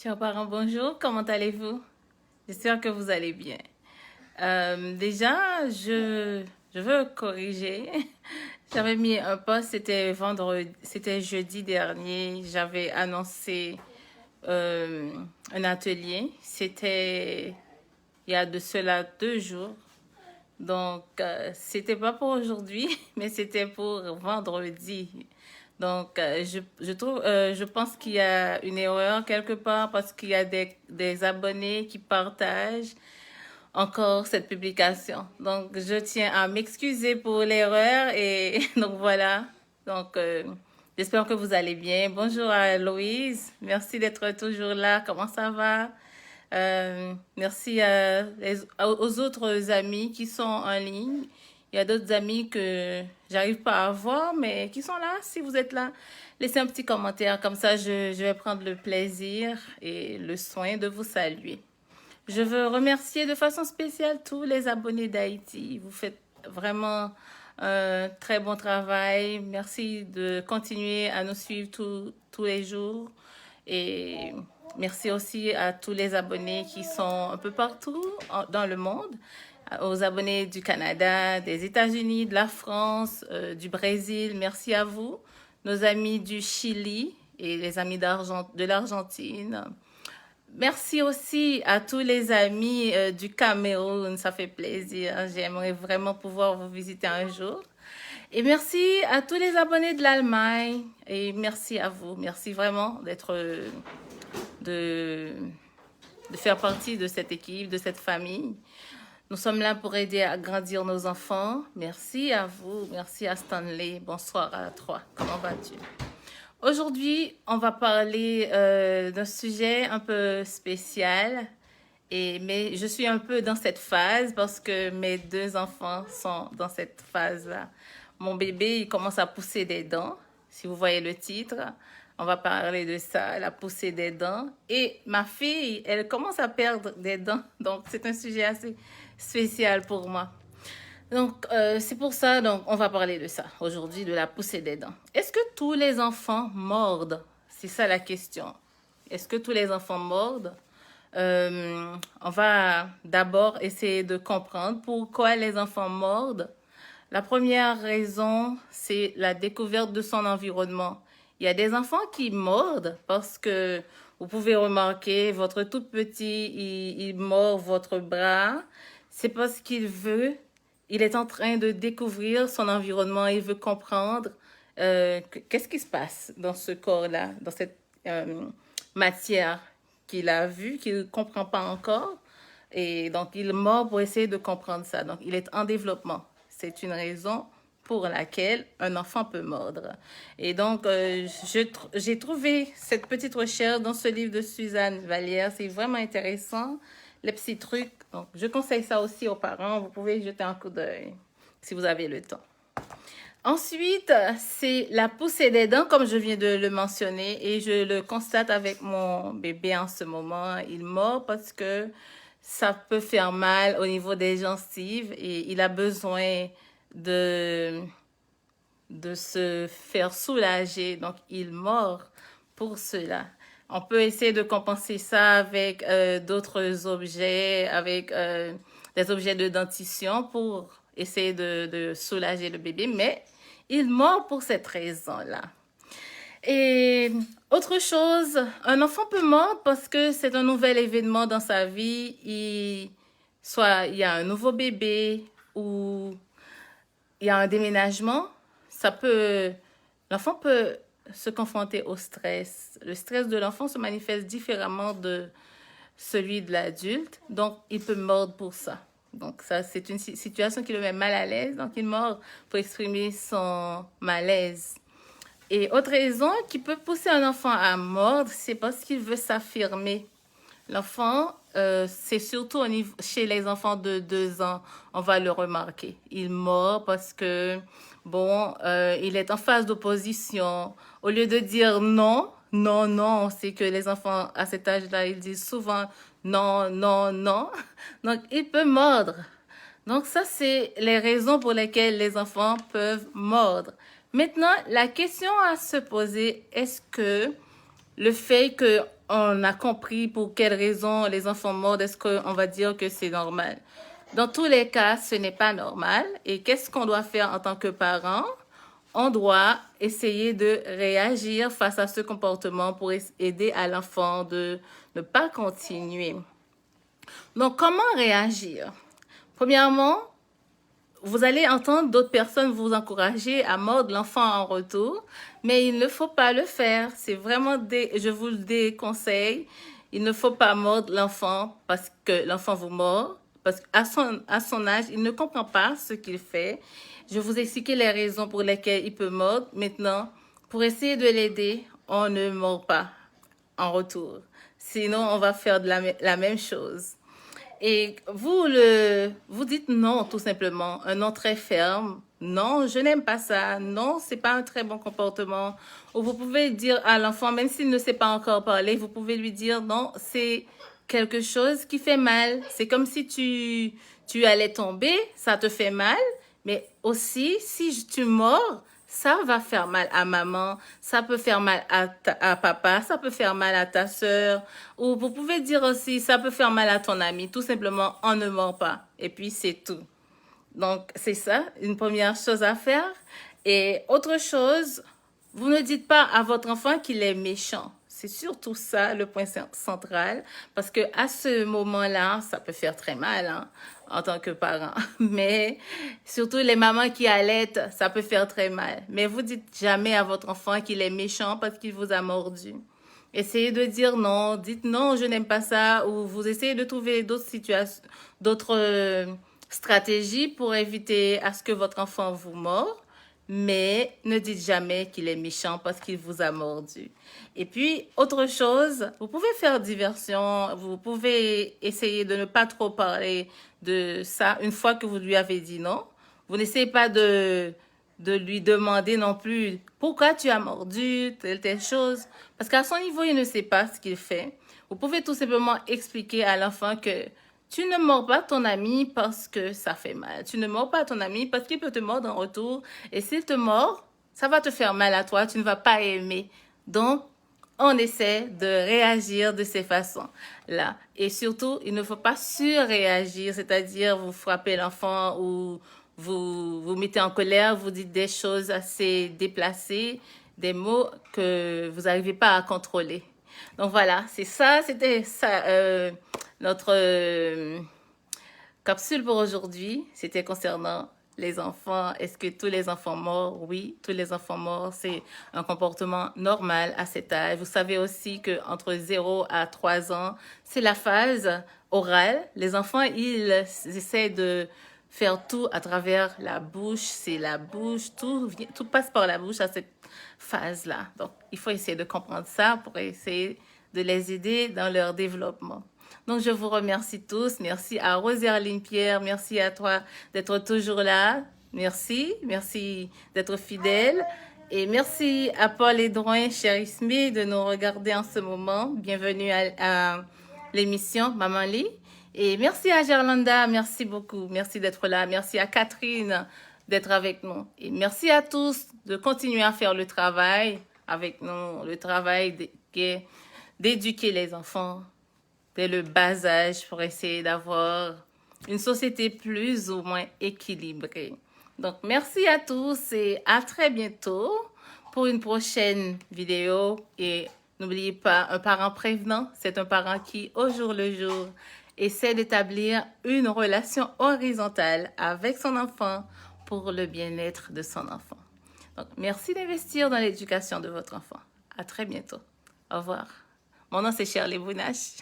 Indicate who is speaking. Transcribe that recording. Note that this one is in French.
Speaker 1: Chers parents, bonjour, comment allez-vous? J'espère que vous allez bien. Déjà, je veux corriger. J'avais mis un post, c'était jeudi dernier, j'avais annoncé euh, un atelier. C'était il y a de cela 2 jours. Donc, c'était pas pour aujourd'hui, mais c'était pour vendredi. Donc, je pense qu'il y a une erreur quelque part parce qu'il y a des abonnés qui partagent encore cette publication. Donc, je tiens à m'excuser pour l'erreur et donc voilà. Donc, j'espère que vous allez bien. Bonjour à Louise. Merci d'être toujours là. Comment ça va? Merci aux autres amis qui sont en ligne. Il y a d'autres amis que j'arrive pas à voir, mais qui sont là. Si vous êtes là, laissez un petit commentaire. Comme ça, je vais prendre le plaisir et le soin de vous saluer. Je veux remercier de façon spéciale tous les abonnés d'Haïti. Vous faites vraiment un très bon travail. Merci de continuer à nous suivre tous les jours. Et merci aussi à tous les abonnés qui sont un peu partout dans le monde, aux abonnés du Canada, des États-Unis, de la France, du Brésil. Merci à vous, nos amis du Chili et les amis de l'Argentine. Merci aussi à tous les amis du Cameroun, ça fait plaisir. J'aimerais vraiment pouvoir vous visiter un jour. Et merci à tous les abonnés de l'Allemagne et merci à vous. Merci vraiment de, de faire partie de cette équipe, de cette famille. Nous sommes là pour aider à grandir nos enfants. Merci à vous. Merci à Stanley. Bonsoir à toi. Comment vas-tu? Aujourd'hui, on va parler d'un sujet un peu spécial. Mais je suis un peu dans cette phase parce que mes 2 enfants sont dans cette phase-là. Mon bébé, il commence à pousser des dents. Si vous voyez le titre, on va parler de ça, la poussée des dents. Et ma fille, elle commence à perdre des dents. Donc, c'est un sujet assez spécial pour moi. Donc, c'est pour ça, donc, on va parler de ça aujourd'hui, de la poussée des dents. Est-ce que tous les enfants mordent? C'est ça la question. Est-ce que tous les enfants mordent? On va d'abord essayer de comprendre pourquoi les enfants mordent. La première raison, c'est la découverte de son environnement. Il y a des enfants qui mordent parce que vous pouvez remarquer, votre tout petit, il mord votre bras. C'est parce qu'il veut, il est en train de découvrir son environnement, il veut comprendre qu'est-ce qui se passe dans ce corps-là, dans cette matière qu'il a vue, qu'il ne comprend pas encore. Et donc, il mord pour essayer de comprendre ça. Donc, il est en développement. C'est une raison pour laquelle un enfant peut mordre. Et donc, j'ai trouvé cette petite recherche dans ce livre de Suzanne Vallière. C'est vraiment intéressant, les petits trucs. Donc, je conseille ça aussi aux parents. Vous pouvez jeter un coup d'œil si vous avez le temps. Ensuite, c'est la poussée des dents, comme je viens de le mentionner, et je le constate avec mon bébé en ce moment. Il mord parce que ça peut faire mal au niveau des gencives et il a besoin de, de se faire soulager. Donc, il mord pour cela. On peut essayer de compenser ça avec d'autres objets, avec des objets de dentition pour essayer de soulager le bébé, mais il mord pour cette raison-là. Et autre chose, un enfant peut mordre parce que c'est un nouvel événement dans sa vie. Soit il y a un nouveau bébé ou il y a un déménagement. L'enfant peut se confronter au stress. Le stress de l'enfant se manifeste différemment de celui de l'adulte. Donc, il peut mordre pour ça. Donc, ça, c'est une situation qui le met mal à l'aise. Donc, il mord pour exprimer son malaise. Et autre raison qui peut pousser un enfant à mordre, c'est parce qu'il veut s'affirmer. L'enfant, c'est surtout chez les enfants de 2 ans, on va le remarquer. Il mord parce que, bon, il est en phase d'opposition. Au lieu de dire non, non, non, c'est que les enfants à cet âge-là, ils disent souvent non, non, non. Donc, il peut mordre. Donc, ça, c'est les raisons pour lesquelles les enfants peuvent mordre. Maintenant, la question à se poser, est-ce que le fait on a compris pour quelles raisons les enfants mordent, est-ce qu'on va dire que c'est normal? Dans tous les cas, ce n'est pas normal. Et qu'est-ce qu'on doit faire en tant que parent? On doit essayer de réagir face à ce comportement pour aider à l'enfant de ne pas continuer. Donc, comment réagir? Premièrement, vous allez entendre d'autres personnes vous encourager à mordre l'enfant en retour, mais il ne faut pas le faire. C'est vraiment, je vous le déconseille. Il ne faut pas mordre l'enfant parce que l'enfant vous mord. Parce qu'à son âge, il ne comprend pas ce qu'il fait. Je vous ai expliqué les raisons pour lesquelles il peut mordre. Maintenant, pour essayer de l'aider, on ne mord pas en retour. Sinon, on va faire la même chose. Et vous dites non, tout simplement. Un non très ferme. Non, je n'aime pas ça. Non, c'est pas un très bon comportement. Ou vous pouvez dire à l'enfant, même s'il ne sait pas encore parler, vous pouvez lui dire non, c'est quelque chose qui fait mal. C'est comme si tu allais tomber, ça te fait mal. Mais aussi, si tu mords, ça va faire mal à maman, ça peut faire mal à papa, ça peut faire mal à ta soeur. Ou vous pouvez dire aussi, ça peut faire mal à ton ami. Tout simplement, on ne mord pas. Et puis, c'est tout. Donc, c'est ça, une première chose à faire. Et autre chose, vous ne dites pas à votre enfant qu'il est méchant. C'est surtout ça le point central, parce que à ce moment-là, ça peut faire très mal hein, en tant que parent. Mais surtout les mamans qui allaitent, ça peut faire très mal. Mais vous dites jamais à votre enfant qu'il est méchant parce qu'il vous a mordu. Essayez de dire non, dites non, je n'aime pas ça, ou vous essayez de trouver d'autres situations, d'autres stratégies pour éviter à ce que votre enfant vous morde. Mais ne dites jamais qu'il est méchant parce qu'il vous a mordu. Et puis, autre chose, vous pouvez faire diversion, vous pouvez essayer de ne pas trop parler de ça une fois que vous lui avez dit non. Vous n'essayez pas de lui demander non plus pourquoi tu as mordu, telle chose. Parce qu'à son niveau, il ne sait pas ce qu'il fait. Vous pouvez tout simplement expliquer à l'enfant que tu ne mords pas ton ami parce que ça fait mal. Tu ne mords pas ton ami parce qu'il peut te mordre en retour. Et s'il te mord, ça va te faire mal à toi. Tu ne vas pas aimer. Donc, on essaie de réagir de ces façons-là. Et surtout, il ne faut pas surréagir, c'est-à-dire vous frappez l'enfant ou vous mettez en colère, vous dites des choses assez déplacées, des mots que vous n'arrivez pas à contrôler. Donc voilà, c'est ça, c'était ça, notre capsule pour aujourd'hui. C'était concernant les enfants. Est-ce que tous les enfants morts? Oui, tous les enfants morts, c'est un comportement normal à cet âge. Vous savez aussi qu'entre 0 à 3 ans, c'est la phase orale. Les enfants, ils essaient de faire tout à travers la bouche. C'est la bouche, tout passe par la bouche à cette phase-là. Donc, il faut essayer de comprendre ça pour essayer de les aider dans leur développement. Donc, je vous remercie tous. Merci à Rosaline Pierre. Merci à toi d'être toujours là. Merci. Merci d'être fidèle. Et merci à Paul Edouin, cher Ismé, de nous regarder en ce moment. Bienvenue à l'émission Maman Lit. Et merci à Gerlanda. Merci beaucoup. Merci d'être là. Merci à Catherine d'être avec nous. Et merci à tous de continuer à faire le travail avec nous. Le travail d'éduquer les enfants dès le bas âge pour essayer d'avoir une société plus ou moins équilibrée. Donc, merci à tous et à très bientôt pour une prochaine vidéo. Et n'oubliez pas, un parent prévenant, c'est un parent qui, au jour le jour, essaie d'établir une relation horizontale avec son enfant pour le bien-être de son enfant. Donc, merci d'investir dans l'éducation de votre enfant. À très bientôt. Au revoir. Mon nom, c'est Shirley Bounache.